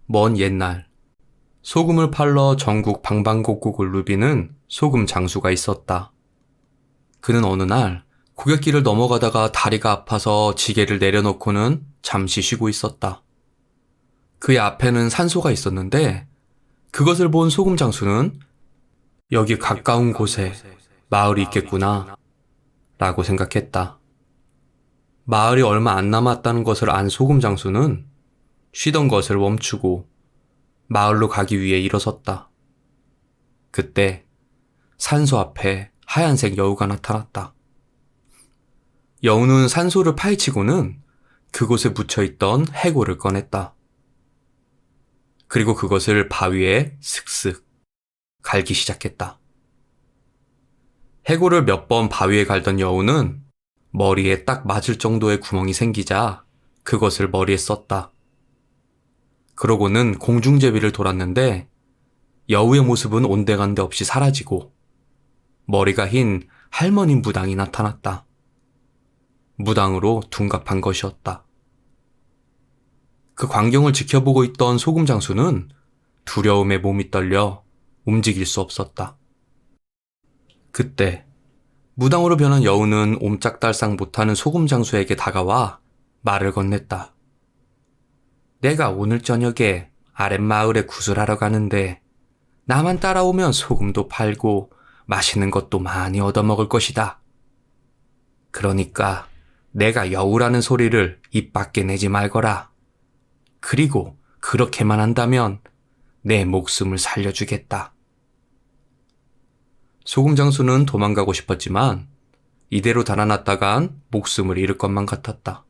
먼 옛날, 소금을 팔러 전국 방방곡곡을 누비는 소금 장수가 있었다. 그는 어느 날 고갯길을 넘어가다가 다리가 아파서 지게를 내려놓고는 잠시 쉬고 있었다. 그의 앞에는 산소가 있었는데 그것을 본 소금 장수는 여기 가까운 곳에 마을이 있겠구나 라고 생각했다. 마을이 얼마 안 남았다는 것을 안 소금 장수는 쉬던 것을 멈추고 마을로 가기 위해 일어섰다. 그때 산소 앞에 하얀색 여우가 나타났다. 여우는 산소를 파헤치고는 그곳에 묻혀있던 해골을 꺼냈다. 그리고 그것을 바위에 슥슥 갈기 시작했다. 해골을 몇 번 바위에 갈던 여우는 머리에 딱 맞을 정도의 구멍이 생기자 그것을 머리에 썼다. 그러고는 공중제비를 돌았는데 여우의 모습은 온데간데 없이 사라지고 머리가 흰 할머니 무당이 나타났다. 무당으로 둔갑한 것이었다. 그 광경을 지켜보고 있던 소금 장수는 두려움에 몸이 떨려 움직일 수 없었다. 그때 무당으로 변한 여우는 옴짝달싹 못하는 소금 장수에게 다가와 말을 건넸다. 내가 오늘 저녁에 아랫마을에 구슬하러 가는데 나만 따라오면 소금도 팔고 맛있는 것도 많이 얻어먹을 것이다. 그러니까 내가 여우라는 소리를 입 밖에 내지 말거라. 그리고 그렇게만 한다면 내 목숨을 살려주겠다. 소금 장수는 도망가고 싶었지만 이대로 달아났다간 목숨을 잃을 것만 같았다.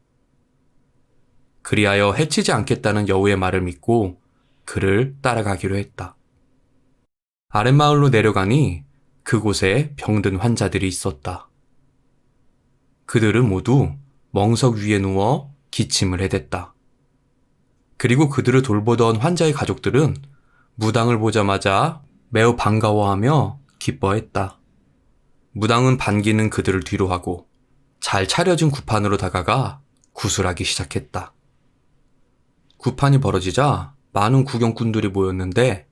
그리하여 해치지 않겠다는 여우의 말을 믿고 그를 따라가기로 했다. 아랫마을로 내려가니 그곳에 병든 환자들이 있었다. 그들은 모두 멍석 위에 누워 기침을 해댔다. 그리고 그들을 돌보던 환자의 가족들은 무당을 보자마자 매우 반가워하며 기뻐했다. 무당은 반기는 그들을 뒤로 하고 잘 차려진 구판으로 다가가 구슬하기 시작했다. 구판이 벌어지자 많은 구경꾼들이 모였는데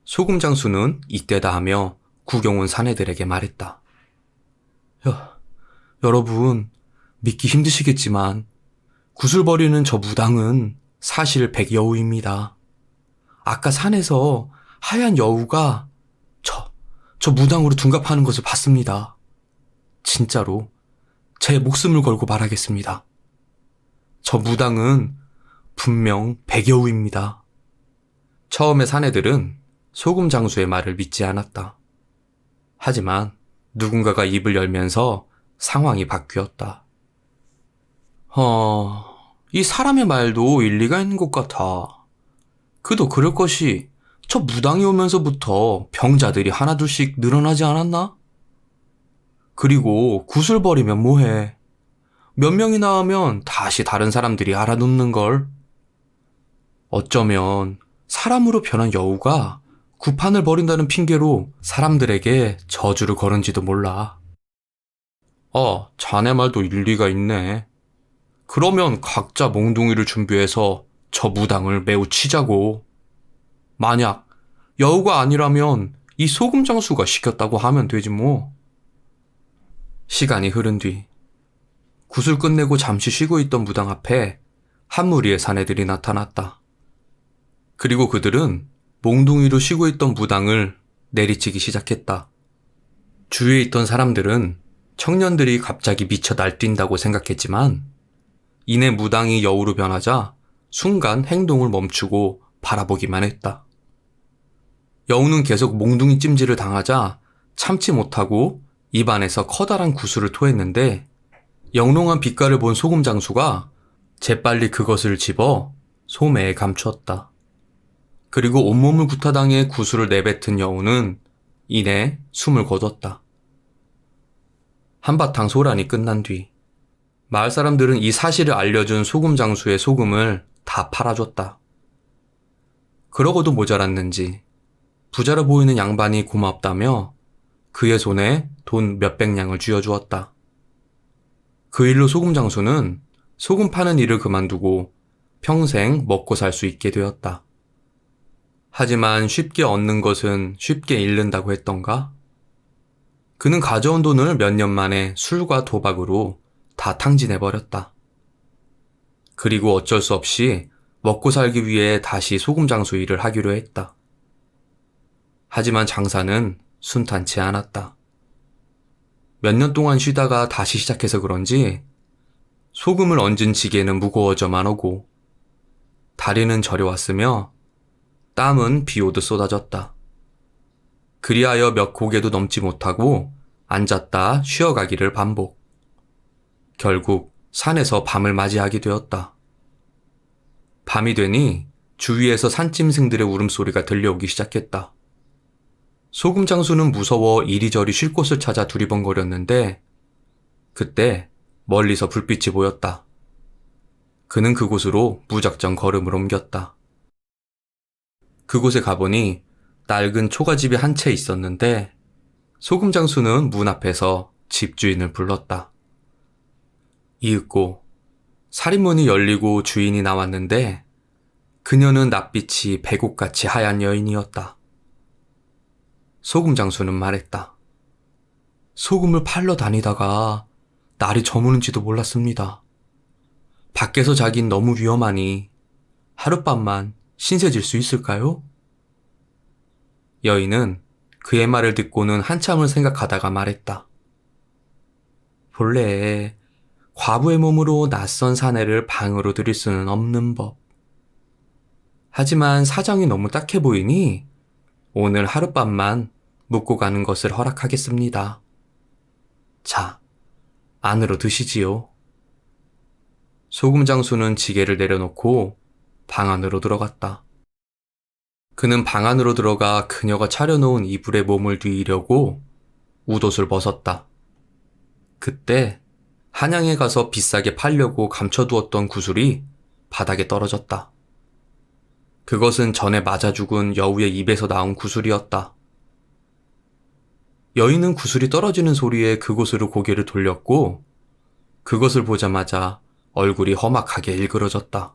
소금 장수는 이때다 하며 구경 온 사내들에게 말했다. 여러분, 믿기 힘드시겠지만 구슬 버리는 저 무당은 사실 백여우입니다. 아까 산에서 하얀 여우가 저 무당으로 둔갑하는 것을 봤습니다. 진짜로 제 목숨을 걸고 말하겠습니다. 저 무당은 분명 백여우입니다. 처음에 사내들은 소금 장수의 말을 믿지 않았다. 하지만 누군가가 입을 열면서 상황이 바뀌었다. 이 사람의 말도 일리가 있는 것 같아. 그도 그럴 것이 저 무당이 오면서부터 병자들이 하나둘씩 늘어나지 않았나? 그리고 구슬 버리면 뭐해? 몇 명이나 하면 다시 다른 사람들이 알아놓는걸. 어쩌면 사람으로 변한 여우가 구판을 버린다는 핑계로 사람들에게 저주를 걸은지도 몰라. 자네 말도 일리가 있네. 그러면 각자 몽둥이를 준비해서 저 무당을 매우 치자고. 만약 여우가 아니라면 이 소금 장수가 시켰다고 하면 되지 뭐. 시간이 흐른 뒤 굿을 끝내고 잠시 쉬고 있던 무당 앞에 한 무리의 사내들이 나타났다. 그리고 그들은 몽둥이로 쉬고 있던 무당을 내리치기 시작했다. 주위에 있던 사람들은 청년들이 갑자기 미쳐 날뛴다고 생각했지만 이내 무당이 여우로 변하자 순간 행동을 멈추고 바라보기만 했다. 여우는 계속 몽둥이 찜질을 당하자 참지 못하고 입안에서 커다란 구슬을 토했는데 영롱한 빛깔을 본 소금 장수가 재빨리 그것을 집어 소매에 감추었다. 그리고 온몸을 구타당해 구슬을 내뱉은 여우는 이내 숨을 거뒀다. 한바탕 소란이 끝난 뒤 마을 사람들은 이 사실을 알려준 소금 장수의 소금을 다 팔아줬다. 그러고도 모자랐는지 부자로 보이는 양반이 고맙다며 그의 손에 돈 몇백 냥을 쥐어주었다. 그 일로 소금 장수는 소금 파는 일을 그만두고 평생 먹고 살 수 있게 되었다. 하지만 쉽게 얻는 것은 쉽게 잃는다고 했던가? 그는 가져온 돈을 몇 년 만에 술과 도박으로 다 탕진해버렸다. 그리고 어쩔 수 없이 먹고 살기 위해 다시 소금 장수 일을 하기로 했다. 하지만 장사는 순탄치 않았다. 몇 년 동안 쉬다가 다시 시작해서 그런지 소금을 얹은 지게는 무거워져만 오고 다리는 저려왔으며 땀은 비오듯 쏟아졌다. 그리하여 몇 고개도 넘지 못하고 앉았다 쉬어가기를 반복. 결국 산에서 밤을 맞이하게 되었다. 밤이 되니 주위에서 산짐승들의 울음소리가 들려오기 시작했다. 소금 장수는 무서워 이리저리 쉴 곳을 찾아 두리번거렸는데 그때 멀리서 불빛이 보였다. 그는 그곳으로 무작정 걸음을 옮겼다. 그곳에 가보니 낡은 초가집이 한 채 있었는데 소금 장수는 문 앞에서 집주인을 불렀다. 이윽고 살인문이 열리고 주인이 나왔는데 그녀는 낯빛이 백옥같이 하얀 여인이었다. 소금 장수는 말했다. 소금을 팔러 다니다가 날이 저무는지도 몰랐습니다. 밖에서 자긴 너무 위험하니 하룻밤만 신세질 수 있을까요? 여인은 그의 말을 듣고는 한참을 생각하다가 말했다. 본래 과부의 몸으로 낯선 사내를 방으로 들일 수는 없는 법. 하지만 사정이 너무 딱해 보이니 오늘 하룻밤만 묵고 가는 것을 허락하겠습니다. 자, 안으로 드시지요. 소금 장수는 지게를 내려놓고 방 안으로 들어갔다. 그는 방 안으로 들어가 그녀가 차려놓은 이불에 몸을 뉘으려고 웃옷을 벗었다. 그때 한양에 가서 비싸게 팔려고 감춰두었던 구슬이 바닥에 떨어졌다. 그것은 전에 맞아 죽은 여우의 입에서 나온 구슬이었다. 여인은 구슬이 떨어지는 소리에 그곳으로 고개를 돌렸고 그것을 보자마자 얼굴이 험악하게 일그러졌다.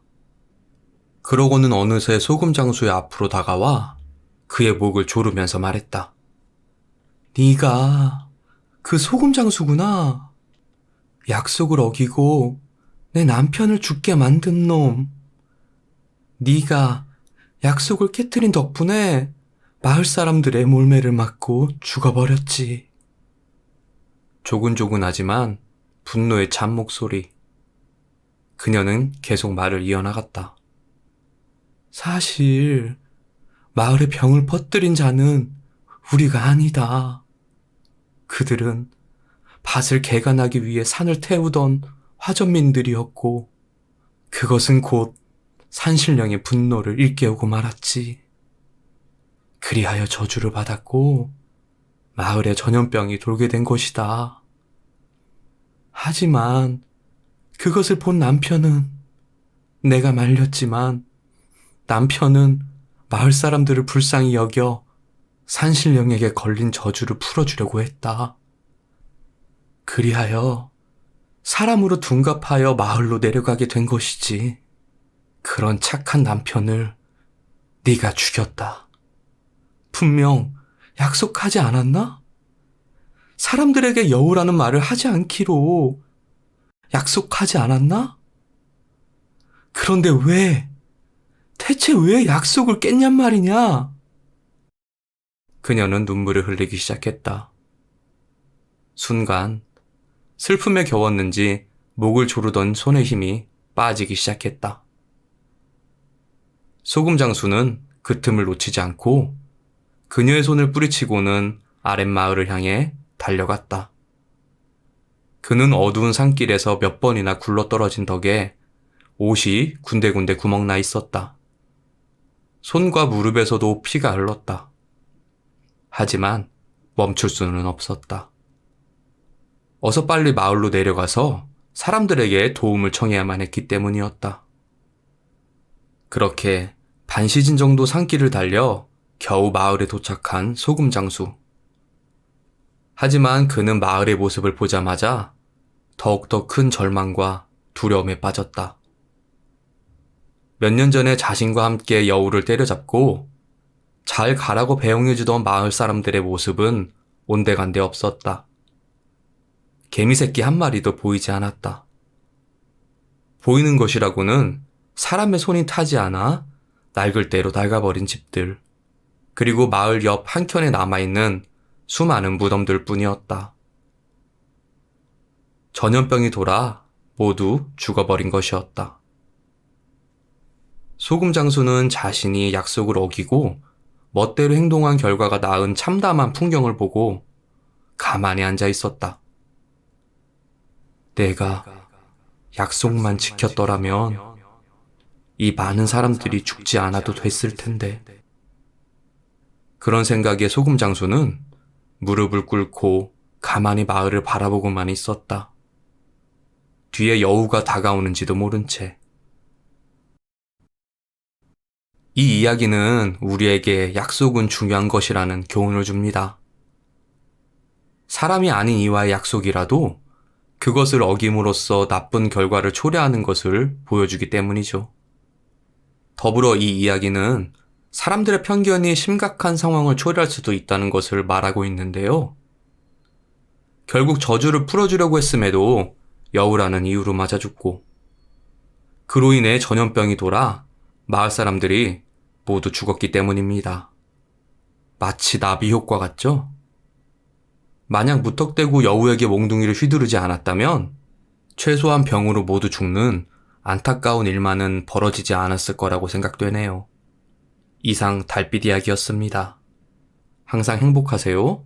그러고는 어느새 소금 장수의 앞으로 다가와 그의 목을 조르면서 말했다. 네가 그 소금 장수구나. 약속을 어기고 내 남편을 죽게 만든 놈. 네가 약속을 깨트린 덕분에 마을 사람들의 몰매를 맞고 죽어버렸지. 조근조근하지만 분노의 찬 목소리. 그녀는 계속 말을 이어나갔다. 사실 마을에 병을 퍼뜨린 자는 우리가 아니다. 그들은 밭을 개간하기 위해 산을 태우던 화전민들이었고 그것은 곧 산신령의 분노를 일깨우고 말았지. 그리하여 저주를 받았고 마을에 전염병이 돌게 된 것이다. 하지만 그것을 본 남편은 내가 말렸지만 남편은 마을 사람들을 불쌍히 여겨 산신령에게 걸린 저주를 풀어주려고 했다. 그리하여 사람으로 둔갑하여 마을로 내려가게 된 것이지. 그런 착한 남편을 네가 죽였다. 분명 약속하지 않았나? 사람들에게 여우라는 말을 하지 않기로 약속하지 않았나? 그런데 대체 왜 약속을 깼냔 말이냐? 그녀는 눈물을 흘리기 시작했다. 순간 슬픔에 겨웠는지 목을 조르던 손의 힘이 빠지기 시작했다. 소금 장수는 그 틈을 놓치지 않고 그녀의 손을 뿌리치고는 아랫마을을 향해 달려갔다. 그는 어두운 산길에서 몇 번이나 굴러떨어진 덕에 옷이 군데군데 구멍나 있었다. 손과 무릎에서도 피가 흘렀다. 하지만 멈출 수는 없었다. 어서 빨리 마을로 내려가서 사람들에게 도움을 청해야만 했기 때문이었다. 그렇게 반시즌 정도 산길을 달려 겨우 마을에 도착한 소금 장수. 하지만 그는 마을의 모습을 보자마자 더욱더 큰 절망과 두려움에 빠졌다. 몇 년 전에 자신과 함께 여우를 때려잡고 잘 가라고 배웅해주던 마을 사람들의 모습은 온데간데 없었다. 개미새끼 한 마리도 보이지 않았다. 보이는 것이라고는 사람의 손이 타지 않아 낡을 대로 낡아버린 집들, 그리고 마을 옆 한켠에 남아있는 수많은 무덤들 뿐이었다. 전염병이 돌아 모두 죽어버린 것이었다. 소금 장수는 자신이 약속을 어기고 멋대로 행동한 결과가 낳은 참담한 풍경을 보고 가만히 앉아 있었다. 내가 약속만 지켰더라면 이 많은 사람들이 죽지 않아도 됐을 텐데. 그런 생각에 소금 장수는 무릎을 꿇고 가만히 마을을 바라보고만 있었다. 뒤에 여우가 다가오는지도 모른 채. 이 이야기는 우리에게 약속은 중요한 것이라는 교훈을 줍니다. 사람이 아닌 이와의 약속이라도 그것을 어김으로써 나쁜 결과를 초래하는 것을 보여주기 때문이죠. 더불어 이 이야기는 사람들의 편견이 심각한 상황을 초래할 수도 있다는 것을 말하고 있는데요. 결국 저주를 풀어주려고 했음에도 여우라는 이유로 맞아 죽고, 그로 인해 전염병이 돌아 마을 사람들이 모두 죽었기 때문입니다. 마치 나비 효과 같죠? 만약 무턱대고 여우에게 몽둥이를 휘두르지 않았다면 최소한 병으로 모두 죽는 안타까운 일만은 벌어지지 않았을 거라고 생각되네요. 이상 달빛 이야기였습니다. 항상 행복하세요.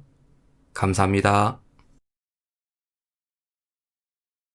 감사합니다.